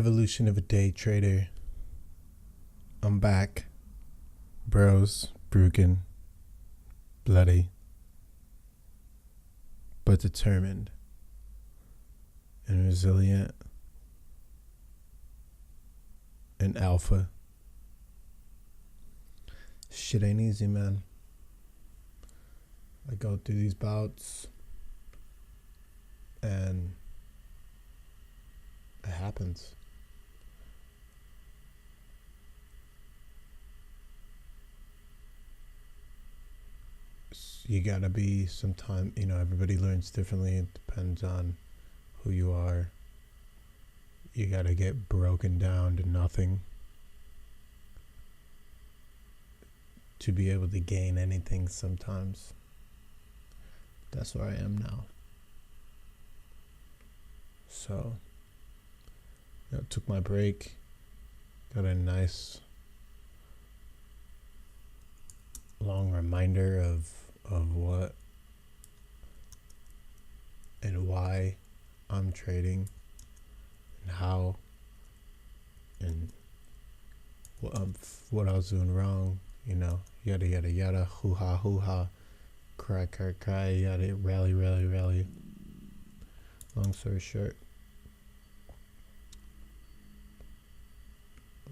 Evolution of a Day Trader. I'm back. Bros, broken, bloody, but determined and resilient and alpha. Shit ain't easy, man. I go through these bouts and it happens. You gotta be sometime, everybody learns differently. It depends on who you are. You gotta get broken down to nothing to be able to gain anything sometimes. That's where I am now. So, took my break, got a nice long reminder of what and why I'm trading and how and what I was doing wrong, yada yada yada, hoo ha, cry, yada, rally. Long story short,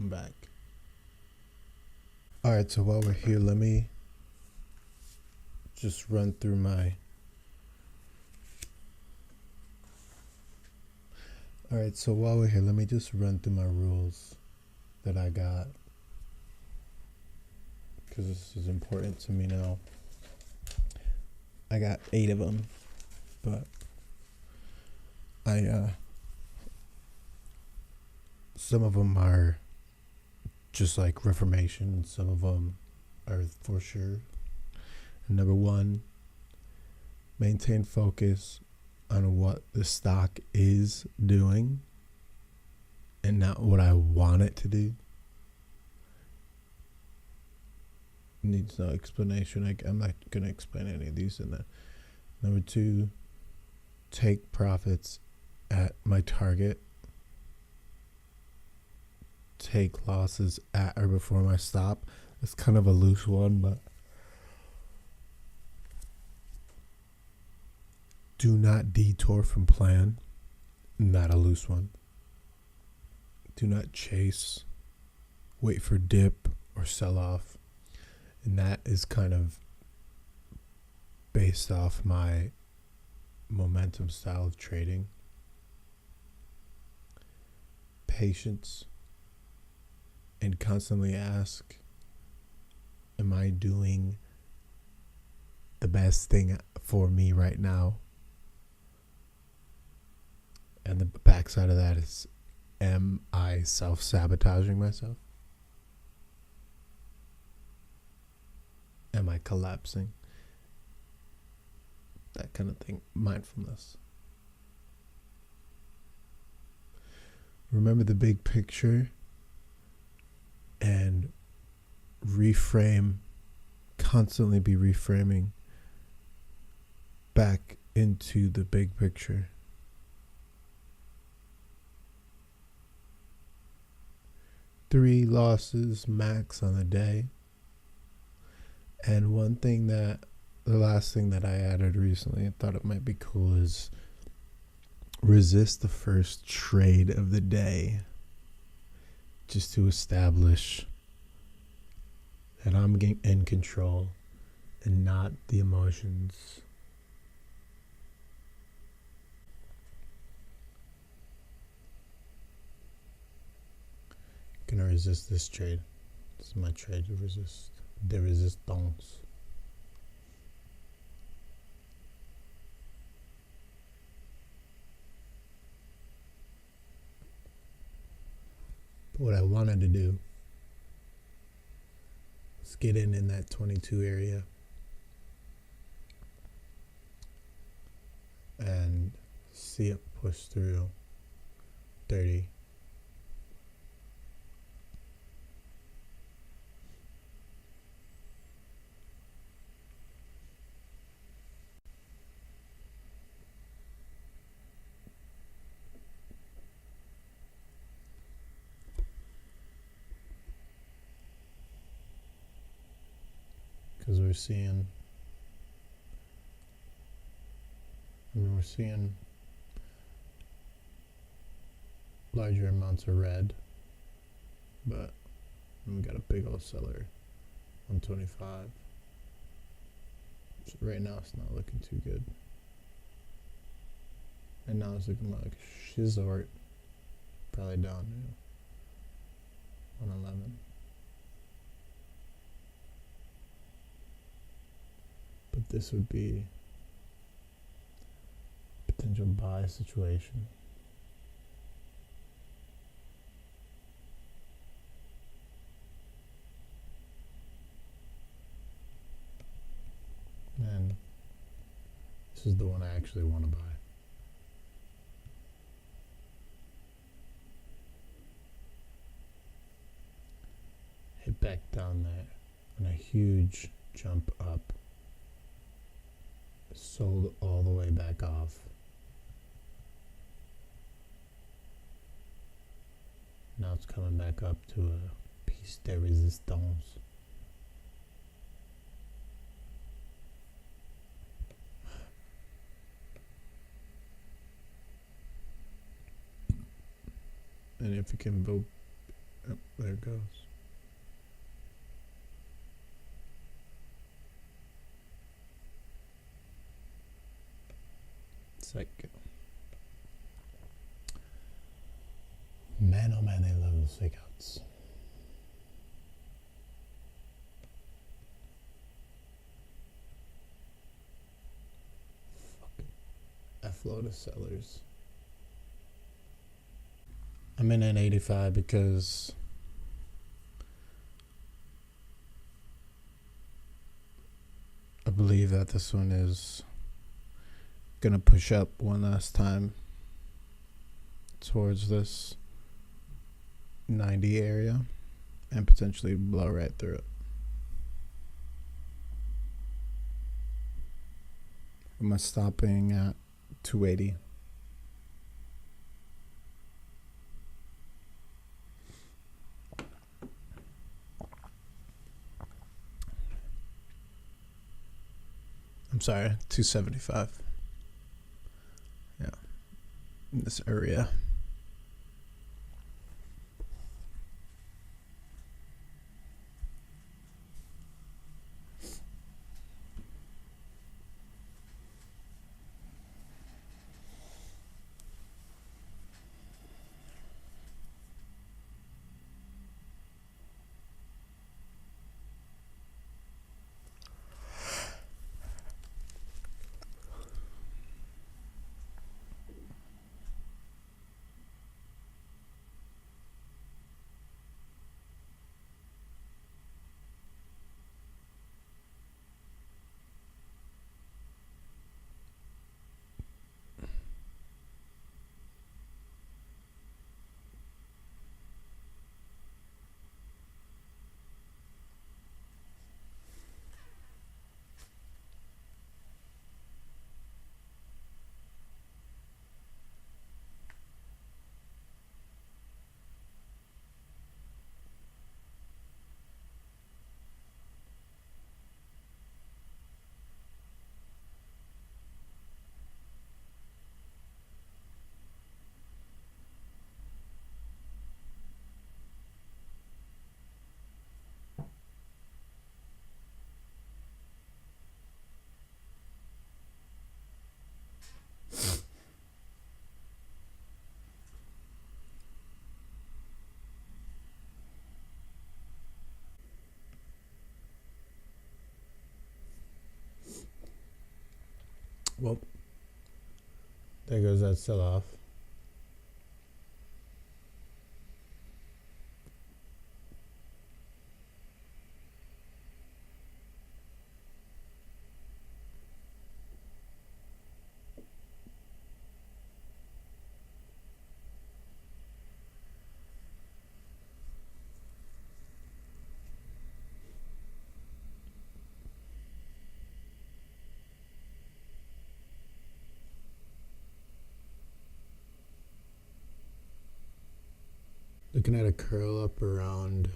I'm back. Alright, so while we're here, let me just run through my rules that I got, because this is important to me now. I got 8 of them, but some of them are just like reformation, some of them are for sure. And number 1, maintain focus on what the stock is doing and not what I want it to do. Needs no explanation. I'm not going to explain any of these in that. Number 2, take profits at my target. Take losses at or before my stop. It's kind of a loose one, but do not detour from plan. Not a loose one. Do not chase, wait for dip or sell off. And that is kind of based off my momentum style of trading. Patience, and constantly ask, am I doing the best thing for me right now? And the backside of that is, am I self-sabotaging myself? Am I collapsing? That kind of thing. Mindfulness. Remember the big picture and reframe, constantly be reframing back into the big picture. Three losses max on the day. And the last thing that I added recently, I thought it might be cool, is resist the first trade of the day, just to establish that I'm in control and not the emotions. Gonna resist this trade. This is my trade to resist. The resistance. But what I wanted to do was get in that 22 area and see it push through 30. because we're seeing larger amounts of red, but we got a big old seller, 125. So right now it's not looking too good. And now it's looking like shizort, probably down to 111. But this would be a potential buy situation. And this is the one I actually want to buy. Hit back down there and a huge jump up. Sold all the way back off. Now it's coming back up to a piece de resistance. And if you can vote, oh, there it goes. It's like, man, oh man, they love those fake outs. Fucking F-load of sellers. I'm in an 85 because I believe that this one is gonna push up one last time towards this 90 area and potentially blow right through it. I'm stopping at 280. I'm sorry, 275. Yeah, in this area. Well, there goes that sell-off. Looking at a curl up around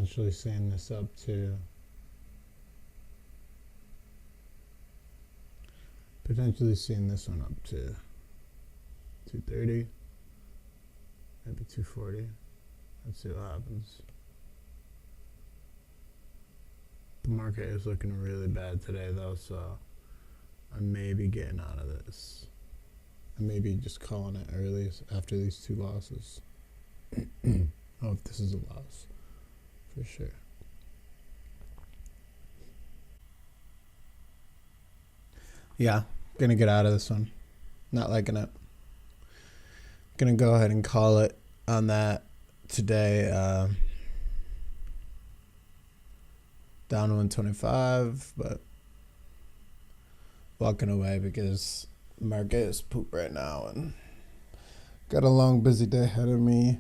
potentially seeing this up to this one up to 230, maybe 240. Let's see what happens. The market is looking really bad today though, so I may be getting out of this. I may be just calling it early after these two losses. Oh, if this is a loss, for sure. Yeah, gonna get out of this one. Not liking it. Gonna go ahead and call it on that today. Down 125, but walking away because the market is poop right now and got a long, busy day ahead of me.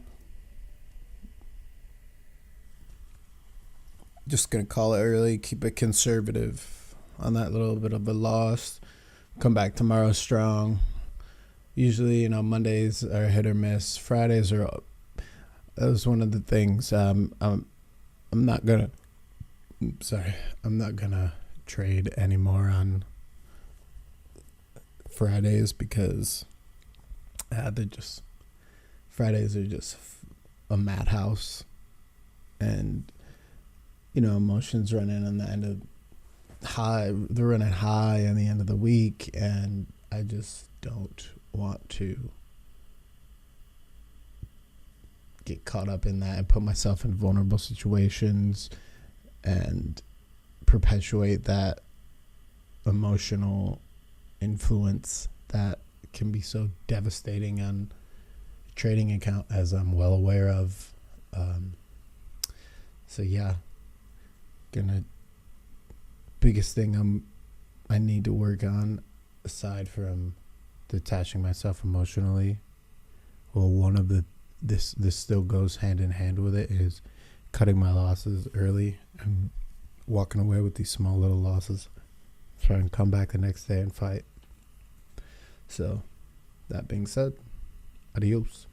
Just gonna call it early, keep it conservative on that little bit of a loss. Come back tomorrow strong. Usually, Mondays are hit or miss. Fridays are up. That was one of the things. I'm not gonna trade anymore on Fridays because Fridays are just a madhouse, and emotions running on the end of high. They're running high on the end of the week, and I just don't want to get caught up in that and put myself in vulnerable situations and perpetuate that emotional influence that can be so devastating on a trading account, as I'm well aware of. So yeah, biggest thing I need to work on, aside from detaching myself emotionally, well, one of this still goes hand in hand with it, is cutting my losses early and walking away with these small little losses, try and come back the next day and fight. So that being said, adios.